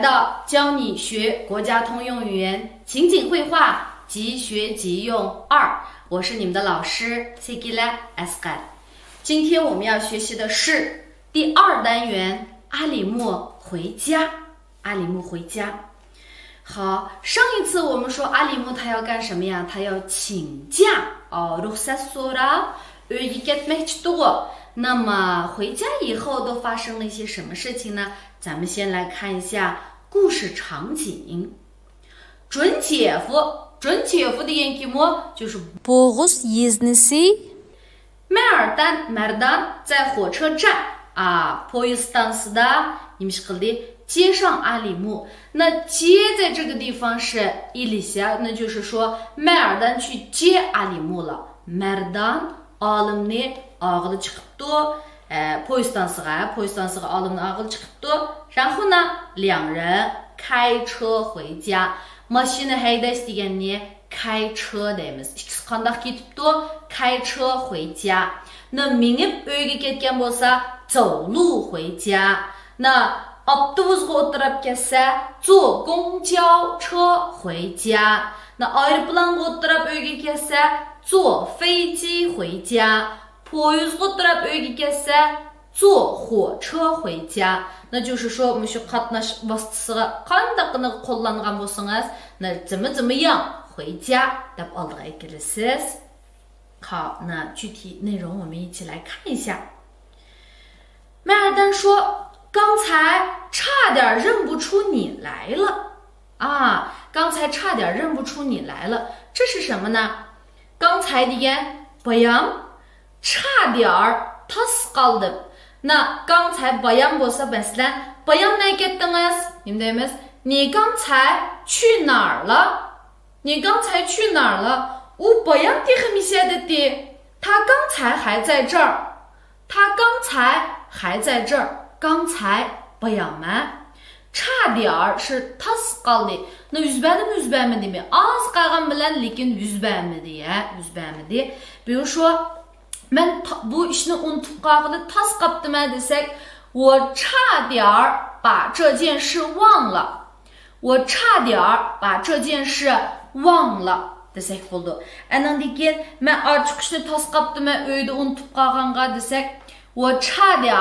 到教你学国家通用语言情景绘画即学即用2，我是你们的老师 Sigila Asghar。今天我们要学习的是第2单元阿里木回家。阿里木回家。好，上一次我们说阿里木他要干什么呀？他要请假ruhsat so'rab那么回家以后都发生了一些什么事情呢？咱们先来看一下故事场景。准姐夫的英语么？就是 Boğuz yeznisi Merdan 在火车站poystansda接上阿里木。那接在这个地方是İlyas，那就是说麦尔丹去接阿里木了。Merdan olimni og'ili chiqibdi，poystansga olimni og'ili chiqibdi。然后呢，两人开车回家。mashina haydash deganni开车deymiz。ikkisi qandoq ketibdi？开车回家。那minib uyga ketgan bo'lsa，走路回家。那avtobusga o'tirib ketsa，坐公交车回家。那aeroplanga o'tirib uyga ketsa，坐飞机回家。poyezdga o'tirib uyga ketsa，坐火车回家。那就是说，我们说 qatnash vositasiga qandaqini qo'llangan bo'lsangiz，那怎么样回家deb oldiga kelasiz。好，那具体内容我们一起来看一下。麦尔丹说：“刚才差点认不出你来了啊！刚才差点认不出你来了，这是什么呢？刚才的bayam差点tas qaldim。那刚才bayam bo'lsa masalan bayam nega ketdingiz？你们deymiz，你刚才去哪儿了？你刚才去哪儿了？u bayam texmisiyadati，他刚才还在这儿，他刚才还在这儿。刚才bayam差点是 tas qaldi。那yüz bermedi az qalgan bilan lekin yüz bermedi。比如说ben bu işni unutib qolg'ili tas qapdima desak，我差点把这件事忘了。我差点把这件事忘了。desak bo'ldi. Andan keyin men ochiqishni tas qapdima uyda unutib qolganga desak，我差点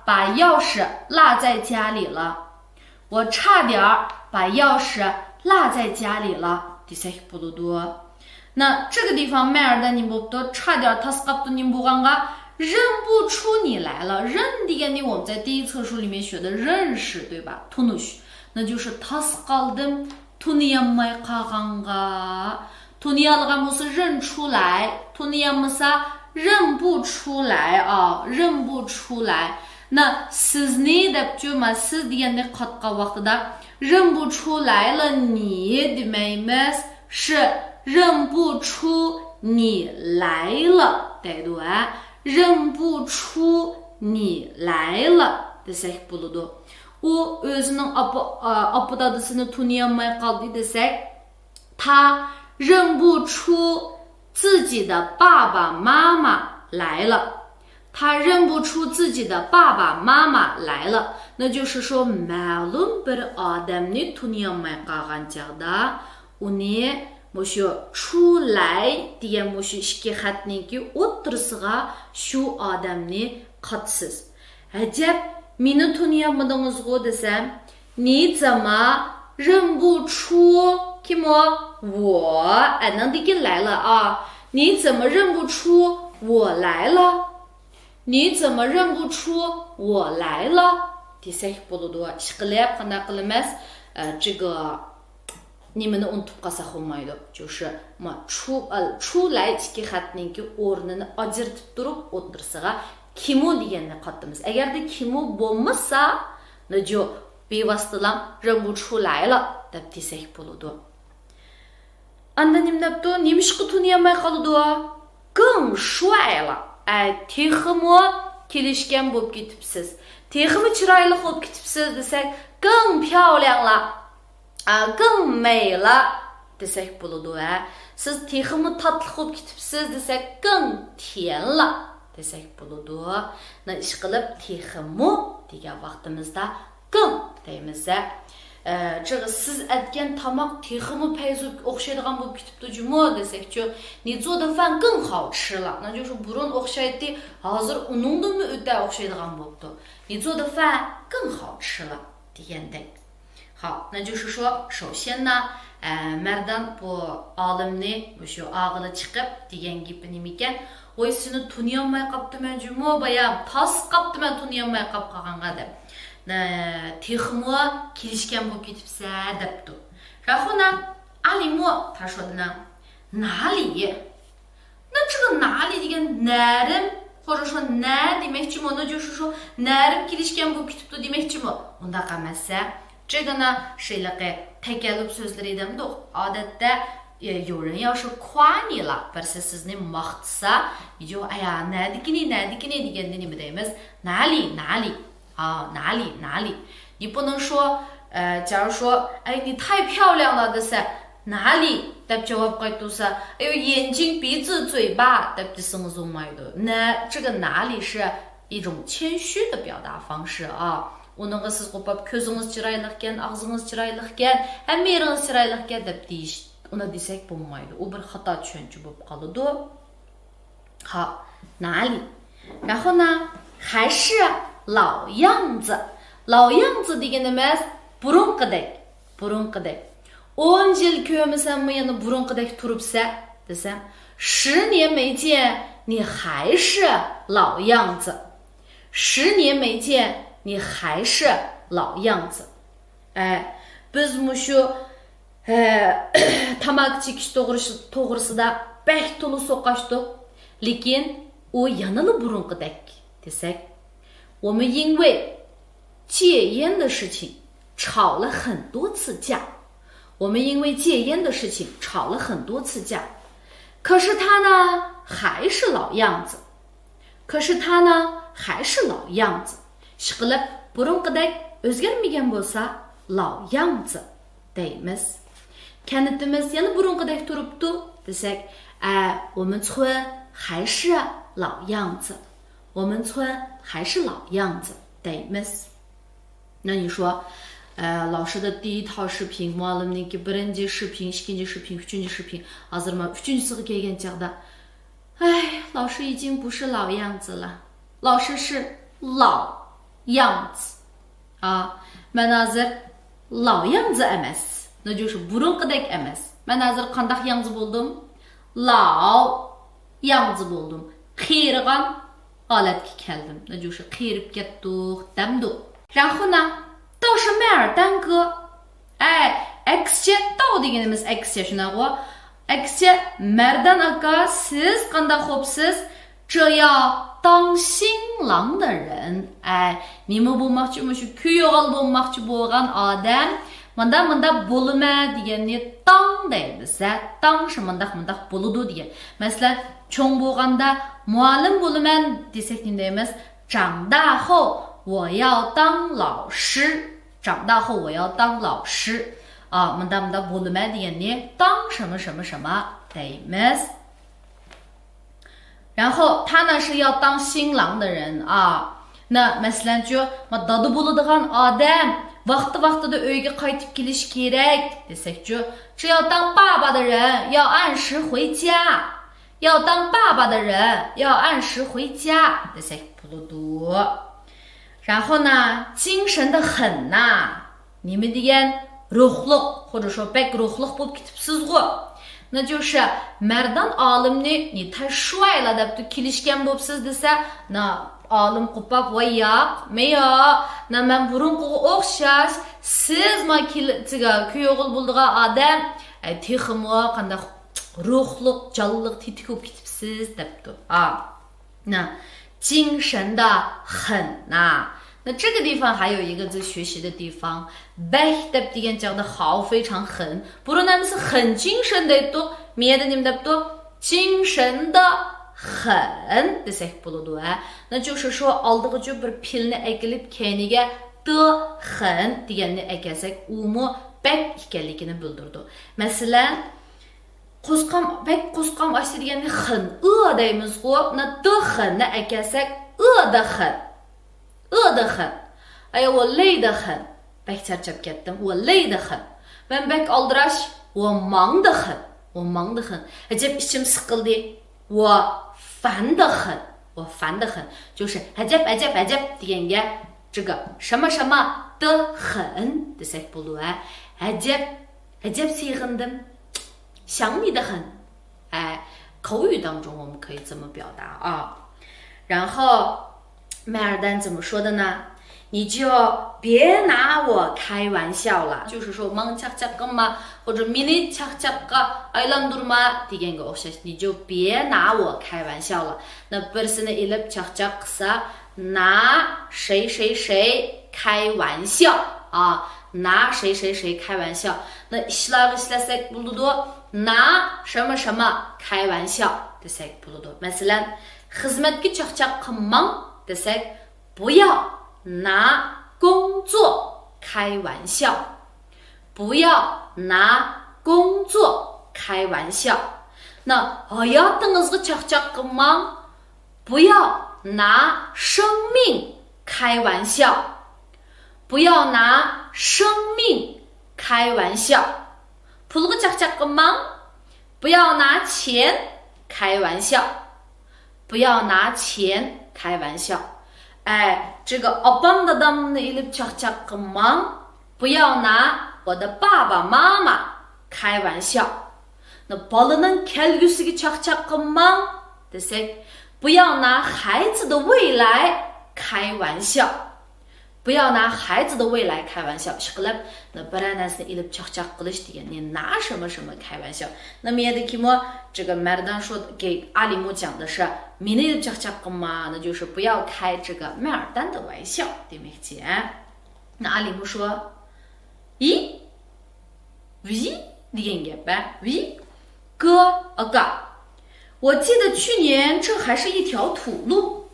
把钥匙落在家里了。我差点把钥匙落在家里了。desak bo'ldi。那这个地方麦尔丹你不都差点tas qapdi你不刚认不出你来了。认deganni我们在第一册书里面学的认识，对吧？tunush，那就是 tas qaldim tuniyamay qolganga。tuniyalgan bo'lsa认出来，tuniyamasa认不出来啊，认不出来。那 sizni deb siz deganni qatqa vaqtida 认不出来了你demaymiz，是认不出你来了，对不对？认不出你来了desak bo'ladi。u o'zining opa dadasini tuniyamay qoldi desak，他认不出自己的爸爸妈妈来了。他认不出自己的爸爸妈妈来了。那就是说 ma'lum bir odamni tuniyamay qolgan chog'da uni mushu 出来degan mushu ikki xatniki o'ttirisiga shu odamni qatsiz. Ajab, meni tuniyammadingiz-ku desam， 你怎么认不出 kim我能的进来了啊？你怎么认不出我来了？你怎么认不出我来了？ desak bo'ladi。ishqilib qanday qilamiz？这个你们的 unutib qolsak bo'lmaydi。就是出来ikki xatniki o'rnini ajratib turib o'tirisiga kimu deganni qatdimiz。agarda kimu bo'lmasa， 那就bevositadan 认不出来了deb desak bo'ladi。Anda nima debdi？ Nemishqa tuniyamay qoldi？ 更帅了。texmi kelishgan bo'lib ketibsiz， texmi chiroyli bo'lib ketibsiz desak， 更漂亮了更美了desak bo'ladi。siz texmi tatli bo'lib ketibsiz desak， 更甜了desak bo'ladi。那ishqilib texmi degan vaqtimizda 更deymiz。这个siz aytgan tamoq texmi payzu o'xshaydigan bo'lib ketibdi jumo desakchi, ni 做的饭更好吃了，那就是burun o'xshaydi, hozir uningdanmi o'ta o'xshaydigan bo'libdi. ni 做的饭更好吃了 degandek. 好，那就是说，首先呢Merdan bu olimni shu og'ili chiqib degan gapi nima ekan? Voy seni tuniyolmay qoptiman jumo bayam, tas qoptiman tuniyolmay qop qolganga deb. Texmo kelishgan bo'lib ketibsa debdi. Rahona Alimo 他说的呢，哪里？那这个哪里 degan narim 或者说 na demakchimi? 那就是说 narim kelishgan bo'lib ketibdi demakchimi? Unda qamasa 这个呢是一个tekellup sözleri demdi. Odatda 有人要是夸你了, birisi sizni maqtsa, "Yo, aya, nadikini deganda nima deymiz? 哪里啊，哪里？你不能说假如说哎你太漂亮了desa, 哪里 deb javob qaytursa, 哎呦眼睛鼻子嘴巴 deb desangiz bo'lmaydi. 那这个哪里是一种谦虚的表达方式啊。Onunga siz qo'pab ko'zingiz chiroyli ekan, og'zingiz chiroyli ekan, hamma yeringiz chiroyli ekan deb deyish. Uni desak bo'lmaydi. U bir xato tushuncha bo'lib qoladi. 好，哪里？然后呢，还是老样子。老样子degani emas, burunqidek. 10 yil ko'rmasammi yana burunqidek turibsa desam, 10年没见，你还是老样子。10年没见。你还是老样子. Biz mushu tamak chekish to'g'risida bek to'la so'qashdik, lekin u yanada burunqidek desak, 我们因为戒烟的事情吵了很多次架。我们因为戒烟的事情吵了很多次架。可是他呢还是老样子。Ishqilib burunqidek o'zgarmagan bo'lsa, 老样子 deymiz. Kanitimiz yana burunqidek turibdi desak, 我们村还是老样子. 我们村还是老样子 deymiz. 那你说老师的第一套视频, muallimniki birinchi视频, ikkinchi视频, uchinchi视频, hozir men uchinchisiga kelgan chaqda, 老师已经不是老样子了. 老师是老样子啊, men hozir 老样子emas, 那就是 burunqidek emas. Men hozir qanday样子bo'ldim? 老样子bo'ldim. Qiyirgan holatga keldim. 那就是 qiyirib ketdik, demdik. 然后呢倒是麦尔丹哥, X 到deganimiz X shunaqa. X Merdan aka, siz qanday xo'psiz? 这要当新郎的人, nima bo'lmoqchi, shu kuyovol bo'lmoqchi bo'lgan odam manda bo'laman deganni tang deymiz. Tang shu mundaq bo'ladi degan. Masalan, cho'ng bo'lganda muallim bo'laman desak nima deymiz? 长大后我要当老师. 长大后我要当老师. munda bo'laman deganni tang 什么什么什么 deymiz. 然后他呢是要当新郎的人啊. 那 masalanchu, dada bo'ladigan odam vaqtida uyga qaytib kelish kerak desakchu, 只要当爸爸的人要按时回家. 要当爸爸的人要按时回家 desak bo'ladi. 然后呢精神的很呐, nima degan? ruhliq, 或者说 bek ruhliq bo'lib ketibsiz-ku. 那就是 Merdan olimni, 你太帅了 deb kelishgan bo'libsiz desa, na olim qo'pab, voy yo'q, men yo'q, na men burunqiga o'xshash, siz ma kuyovil bo'ldigan odam, texmo qanday ruhliq, jonliq, tetik bo'lib ketibsiz debdi. na 精神的很呐. 那这个地方还有一个在学习的地方, beh deb degan chaqda hao 非常狠, burunamiz 很精神deydi, miyada nima debdi? 精神的很 desak bo'ladi. 那就是说 oldiga bir pilni ekilib keyniga de 很 deganni ekalsak, umi bek ekanligini bildirdi. Masalan, bek qo'sqam ashti deganni 很饿 deymiz-ku, na de 很 ni ekalsak, 饿的很. 饿得很, 哎呀我累得很 bek charchab ketdim, 我累得很. Ben bek aldırash, 我忙得很, 我忙得很. Ajab içim sıkıldı, 我烦得很, 我烦得很. 就是 ajab degenge 这个什么什么的很 desek bulu. Ajab sığındım, 想你的很. 口语当中我们可以这么表达啊。然后麦尔丹怎么说的呢？你就别拿我开玩笑了，就是说忙착착거마或者mini 착착가 aylandurma degan o'xshash. 你就别拿我开玩笑了。那birsini ilib 착착 qilsa拿谁谁谁开玩笑啊，拿谁谁谁开玩笑。那ishlarni ishlasak bo'ladi, 拿什么什么开玩笑 desak bo'ladi. Masalan, xizmatga chaqchaq qilmang desak, 不要拿工作开玩笑，不要拿工作开玩笑。那hayotingizga chaqchaq qilmang, 不要拿生命开玩笑，不要拿生命开玩笑。pulga chaqchaq qilmang, 不要拿钱开玩笑，不要拿钱开玩笑。这个 opam dadamni ilib chaqchaq qilmang, 不要拿我的爸爸妈妈开玩笑。那 bolaning kelgusiga chaqchaq qilmang desek, 不要拿孩子的未来开玩笑，不要拿孩子的未来开玩笑。ishqilib, 那 bir narsani ilib chaqchaq qilish degan, 你拿什么什么开玩笑。那么Kimo这个Merdan说给阿里木讲的是 meni ilib chaqchaq qilma, 那就是不要开这个麦尔丹的玩笑，对没姐？那阿里木说 咦 oui degan gap oui 哥我记得去年这还是一条土路。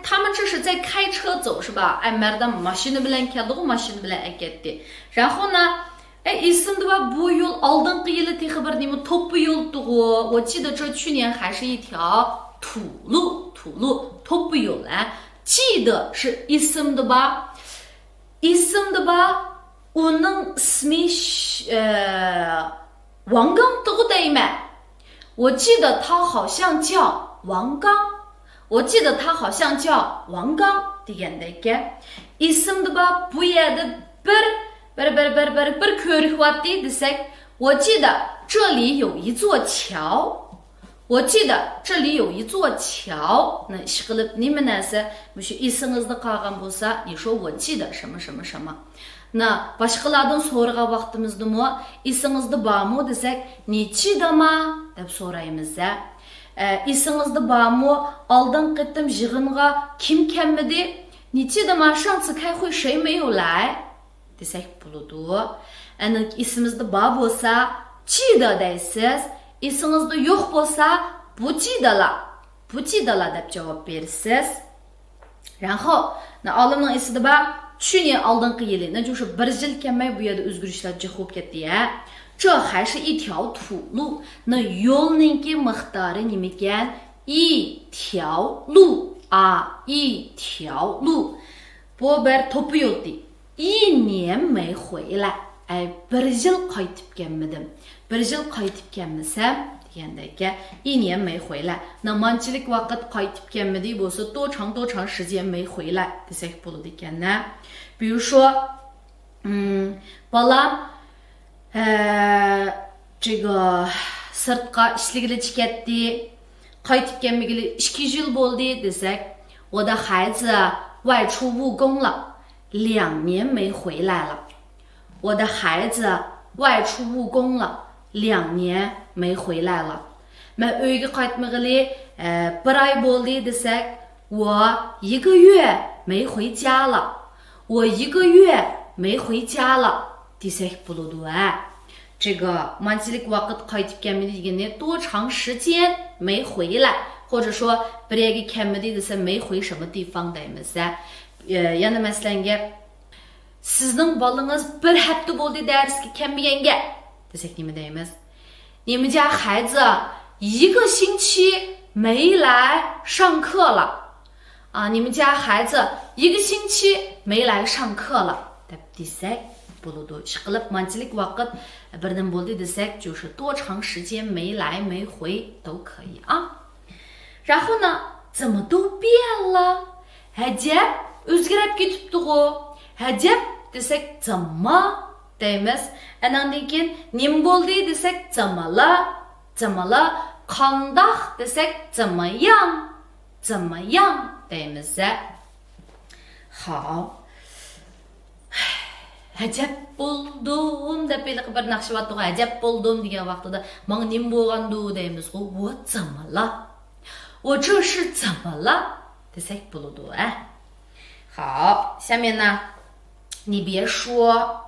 他们这是在开车走是吧？Merdan mashina bilan keldi, mashina bilan ketdi. 然后呢esimda va bu yo'l oldingi yili texi bir nima to'ppi yo'l tuğu. 我记得这去年还是一条土路to'ppi yo'l. 记得是esimda吧uning ismi王刚tuğu deyman. 我记得他好像叫王刚，我记得他好像叫王刚degandek. esimda吧bu yerda bir ko'rik vatdi desak, 我记得这里有一座桥，我记得这里有一座桥。那ishqilib nima narsa mushu esingizda qolgan bo'lsa, 你说我记得什么什么什么。那 boshqalardan so'ragan vaqtimizdami esingizda bormi desak, 你记得吗 deb so'raymiz. esingizda bormi oldin qitim yig'inga kim kelmadi, 你记得吗上次开会谁没有来 desak bo'ladi. Ana esimizda bor bo'lsa 记得 deysiz, esingizda yo'q bo'lsa 不记得了 deb javob berasiz. 然后那 olimning esida bor 去年oldingi yili, 那就是bir yil kelmay bu yerda o'zgarishlar jiq bo'lib ketdi. 这还是一条土路。那 yo'lninki miqdori nima ekan? 一条路一条路。bu bir to'ppi yo'l. 一年没回来. bir yil qaytib kelmadim. bir yil qaytib kelmasam degandek, 一年没回来. 那 manchilik vaqt qaytib kelmadi bo'lsa 多长时间没回来 desak bo'ladi ekan. 比如说balam这个 sirtqa ishligili ketdi, qaytib kelmagili 2 yil bo'ldi desak, 我的孩子外出务工了，2年没回来了。我的孩子外出务工了，2年没回来了。Men uyga qaytmagili 1 ay bo'ldi desak, 我1个月没回家了，我1个月没回家了 desak bo'ladi. 这个 manchilik vaqt qaytib kelmadi degani 多长时间没回来，或者说 bir yerga kelmadi desa 没回什么地方 deymiz. Yana masalan, sizning bolangiz 1 hafta bo'ldi darsga kelmaganga desak nima deymiz? 你们家孩子1个星期没来上课了。你们家孩子1个星期没来上课了。deb desak bo'ladi. Ishqilib manchilik vaqt birdan bo'ldi desak就是多长时间没来没回都可以啊。然后呢怎么都变了ajab o'zgarib ketibdi-ku. Ajab desak zamma deymiz. Andan keyin nim bo'ldi desak zamala. Zamala qandoq desak zamayam. Zamayam deymiz. Xo'p. Ajab bo'ldim deb bir naqshvatdi. Ajab bo'ldim degan vaqtida menga nim bo'lgandi deymiz-ku. Вот zamala. 我这是怎么了 desak bo'ladi. 好，下面呢你别说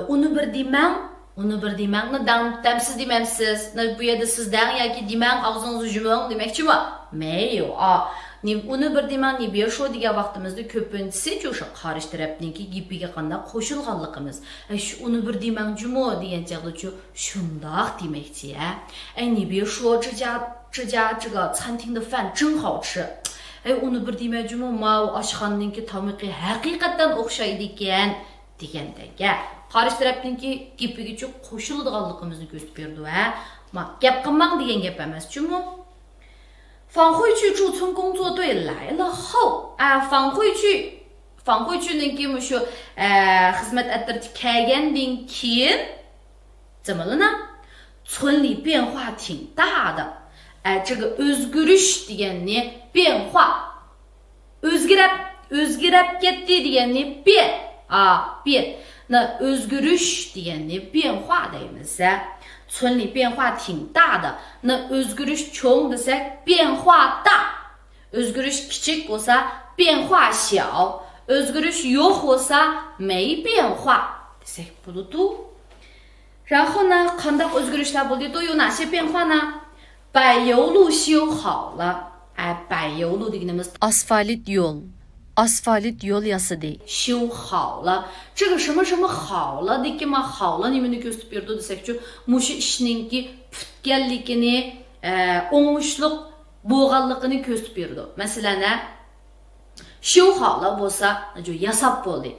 uni bir demang, uni bir demang, damsiz demamsiz, bu yerda sizdan yoki demang og'zingizni yuming demakchimi? 没有啊。你 uni bir demang, ni 别说 degan vaqtimizda ko'pinchisi o'sha qarish tarafniki gapiga qanday qo'shilganligimiz. Shu uni bir demang jumo degan chaqda shundoq demakchi. ni 别说这家这个餐厅的饭真好吃。uni bir demang jumo ma oshxonaniki tomiqi haqiqatan o'xshaydi ekan degandagi qarish tarafniki gapiga qo'shilganligimizni ko'rsatib berdi. Ma gap qilmang degan gap emas jumo. 返回去驻村工作队来了后返回去那个么说xizmat ettirib kelgandan keyin 怎么了呢？村里变化挺大的。这个 o'zgarish deganni 变化 o'zgarib ketdi deganni 变那 o'zgarish deganni 变化deymiz. 村里变化挺大的。那 o'zgarish cho'ng desak 变化大。o'zgarish kichik bo'lsa 变化小。o'zgarish yo'q bo'lsa 没变化 desak bo'ladi. 然后呢 qanday o'zgarishlar bo'ldi? 都有哪些变化呢？柏油路修好了。柏油路 deganimiz asfalit yo'l. Asfalit yo'l yasadi. 修好了。这个什么什么好了 degan好了 nimani ko'rsatib berdi desakchi, mushu ishninki putganligini, o'ngishliq bo'lganligini ko'rsatib berdi. Masalan, 修好了 bo'lsa, yasab bo'ldi.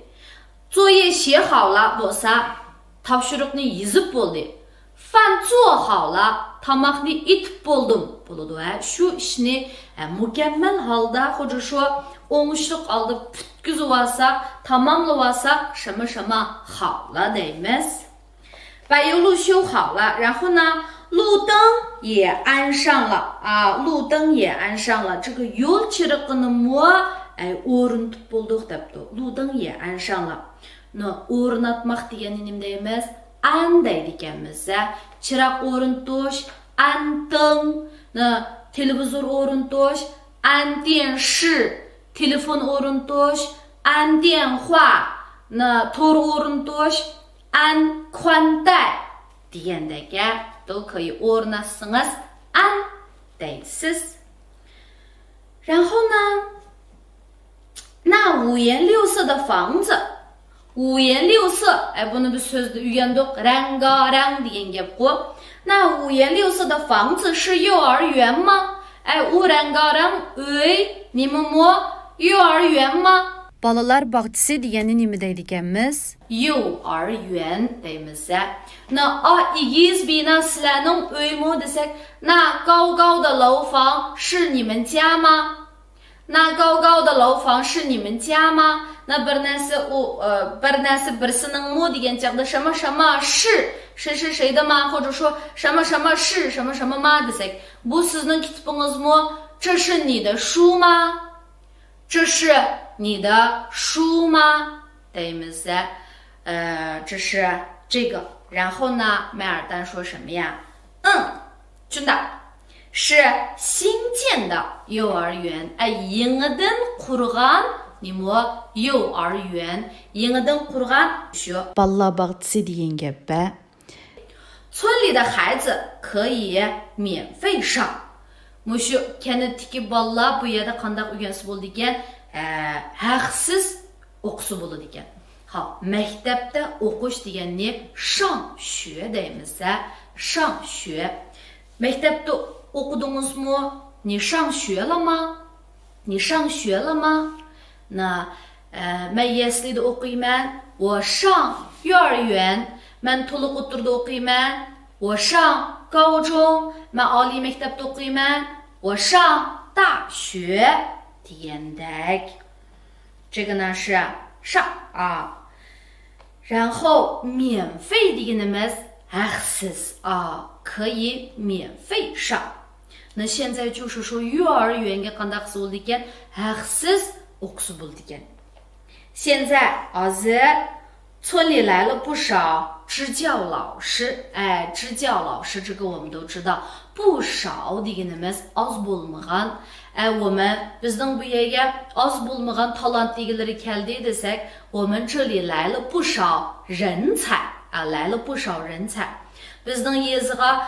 作业写好了 bo'lsa, topshiriqni yozib bo'ldi. 饭做好了, tamoqni etib bo'ldim bo'ladi. Shu ishni mukammal holda,或者说 o'ngishliq holda putkizib olsak, tamomlab olsak, 什么什么好了 deymiz. 柏油路修好了，然后呢，路灯也安上了路灯也安上了。这个 yo'l chiriqini o'rnatib bo'ldik debdi. 路灯也安上了。No, o'rnatmoq degani nima deymiz? An deydi ekanmiz. Chiroq o'rnatish, anting, televizor o'rnatish, antenshi, telefon o'rnatish, antenhua, tor o'rnatish, an kvantay degandagi 都可以 o'rnatsangiz an deysiz. 然后呢，那五颜六色的房子 五颜六色 buni biz so'zda uygandik rangarang degan gap ku. 那五颜六色的房子是幼儿园吗u rangarang uy nimami幼儿园吗 Balalar bog'chisi degani nima deydi ekanmiz? 幼儿园 deymiz. Na igiz bina sizlarning uymi desak, na 高高的楼房是你们家吗？那高高的楼房是你们家吗？那bir narsa birisining mu degan chaqda 什么什么是是谁的吗？或者说什么什么是什么什么吗 desak, bu sizning kitobingizmi? 这是你的书吗？这是你的书吗 deymiz. 这是这个。然后呢，麦尔丹说什么呀？真的。 是新建的幼儿园. yangidan qurgan nima 幼儿园. yangidan qurgan shu Balla bog'chisi degan gap. 村里的孩子可以免费上. Mushu kanatdagi bolalar bu yerda qanday o'rgansa bo'ldi ekan? Haqsiz o'qisa bo'ladi ekan. Xo'p, maktabda o'qish deganni 上学 deymiz. 上学. Maktabda o'qidingizmi? 你上学了吗？你上学了吗？那 men yeslida o'qiyman, 我上幼儿园 men to'liq o'tirda o'qiyman, 我上高中 men oliy maktabda o'qiyman, 我上大学 degandek。 这个呢是上啊。然后免费deganimiz haqsiz啊，可以免费上。那现在就是说幼儿园qanday qilsa bo'ldi ekan, haqsiz o'qisa bo'ldi ekan。现在hozir村里来了不少支教老师，支教老师这个我们都知道，不少deganimiz oz bo'lmagan。我们bizning bu yerga oz bo'lmagan talantligilar keldi desak, 我们这里来了不少人才啊，来了不少人才。bizning yezga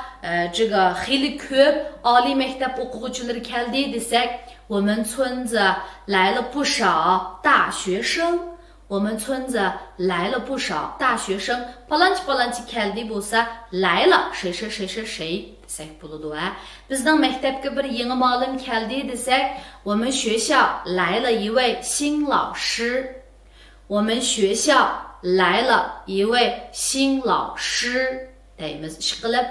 这个 xili ko'p oliy maktab o'quvchilari keldi desak, 我们村子来了不少大学生。我们村子来了不少大学生。palonchi keldi bo'lsa, 来了谁谁谁谁谁 desak bo'ladi a. bizning maktabga bir yangi muallim keldi desak, 我们学校来了一位新老师。我们学校来了一位新老师 deymiz. Ishqilib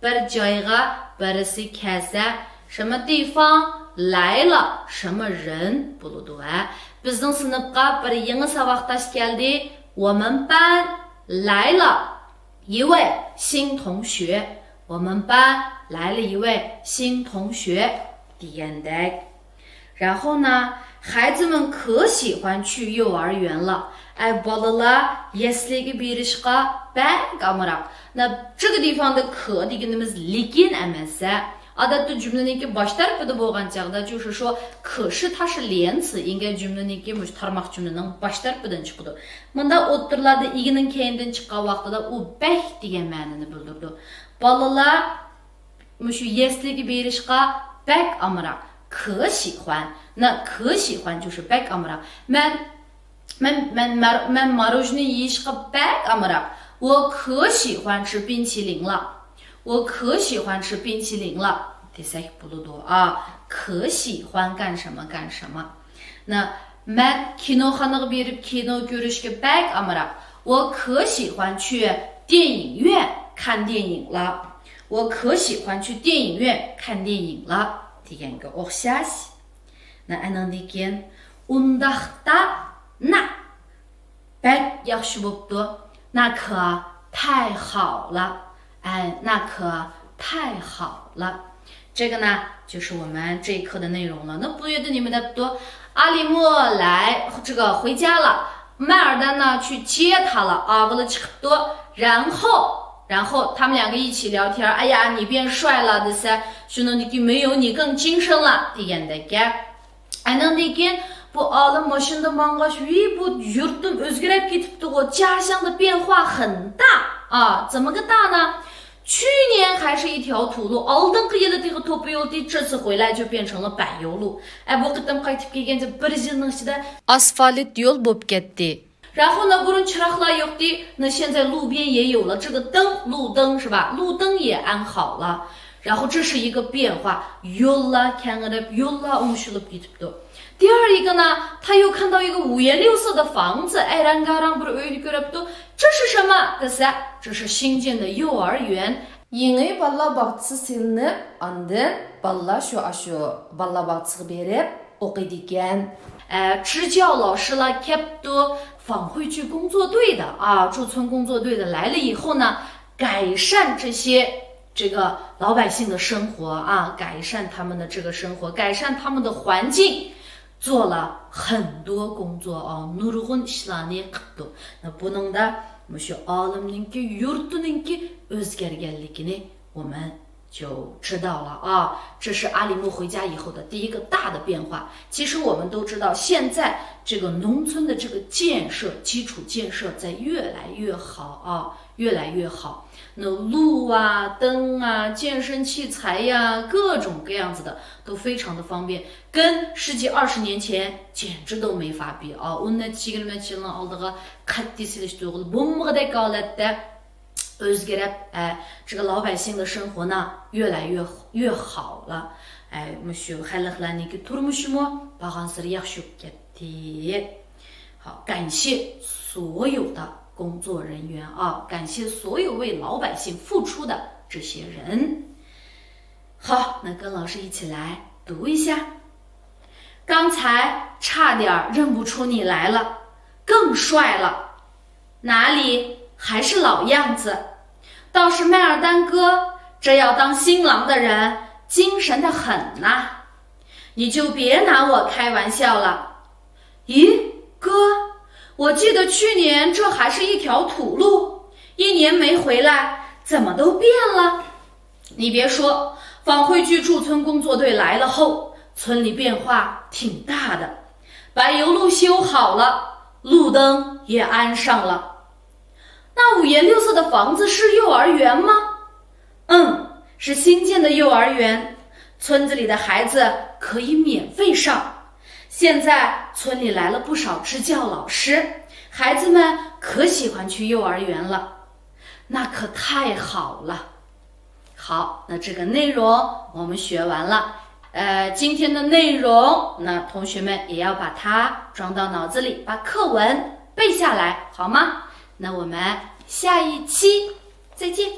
bir joyga birisi kelsa, 什么地方来了什么人bo'ladi a. bizning sinfga bir yangi saboqdosh keldi, 我们班来了一位新同学。我们班来了一位新同学 degandek。 然后呢，孩子们可喜欢去幼儿园了。bolalar yesliga berishga bak amroq。 那这个地方的可 deganimiz lekin emas。 odatda jumlaniki bosh tarafida bo'lgan chaqda 就是说可是它是连词，应该 jumlaniki tarmoq jumlaning bosh tarafidan chiqadi. Bunda o'ttirlarda igining keyindan chiqqan vaqtida u bak degan ma'noni bildirdi. Bolalar shu yesliga berishga bak amroq, 可喜欢。 那可喜欢就是 bak amroq. Men morоженое yeyishga bak amroq. 我可喜欢吃冰淇淋了。 我可喜欢吃冰淇淋了 desak bo'ladi啊，可喜欢干什么干什么。那 men kinoxonaga berib kino ko'rishga bak amroq. 我可喜欢去电影院看电影了。我可喜欢去电影院看电影了 deganga o'xshash. Na anandan keyin undaqda na bak yaxshi bo'pti, 那可太好了。 那可太好了。这个呢就是我们这一课的内容了。那不觉得你们的多？阿里木来这个回家了，麦尔丹呢去接他了啊，为了多，然后他们两个一起聊天。哎呀，你变帅了，这些说那你没有你更精神了，这样的个。那个bu olim mashina mang'ash, bu yurtim o'zgarib ketibdi, 家乡的变化很大啊，怎么个大呢？ 去年还是一条土路，oldingi yildagi to'pa yo'l， 这次回来就变成了柏油路。bu qitim qaytib kelganda bir yilning ichida asfalt yo'l bo'lib ketdi。 然后呢，burun chiroqlar yo'qdi， 那现在路边也有了这个灯，路灯是吧？路灯也安好了。然后这是一个变化 ，yo'llar kengayib, yo'llar o'ngshilib ketibdi。 第二一个呢，他又看到一个五颜六色的房子，rangarang bir uyni ko'ribdi。 这是什么？这是新建的幼儿园。 Yangi balla bog'chisi silinib, ondan balla shu balla bog'chisiga berib o'qiydi ekan。 支教老师了 ，kept 返回去工作队的啊，驻村工作队的来了以后呢，改善这个老百姓的生活啊，改善他们的这个生活，改善他们的环境。 做了很多工作啊，nurg'un ishlarni qildi. Buningda shu olimninki yurtininki o'zgarganligini 我们就知道了啊。这是阿里木回家以后的第一个大的变化。其实我们都知道，现在这个农村的这个建设，基础建设在越来越好啊，越来越好。 那路啊、灯啊、健身器材呀，各种各样子的都非常的方便，跟十几20年前简直都没法比啊！我那20yilning oldiga qat'iy solishtirib bo'lmag'idek holatda o'zgarib， 这个老百姓的生活呢越来越好了。shu xalqlarniki turmushimi bag'ansir yaxshi bo'lib ketdi。好，感谢所有的工作人员啊，感谢所有为老百姓付出的这些人。好，那跟老师一起来读一下。刚才差点认不出你来了，更帅了，哪里还是老样子，倒是麦尔丹哥这要当新郎的人精神得很呐，你就别拿我开玩笑了。咦，哥，我记得去年这还是一条土路，1年没回来，怎么都变了？你别说，访汇局驻村工作队来了后，村里变化挺大的，柏油路修好了，路灯也安上了。那5颜6色的房子是幼儿园吗？是新建的幼儿园，村子里的孩子可以免费上。现在村里来了不少支教老师，孩子们可喜欢去幼儿园了，那可太好了。好，那这个内容我们学完了。今天的内容，那同学们也要把它装到脑子里，把课文背下来，好吗？那我们下一期再见。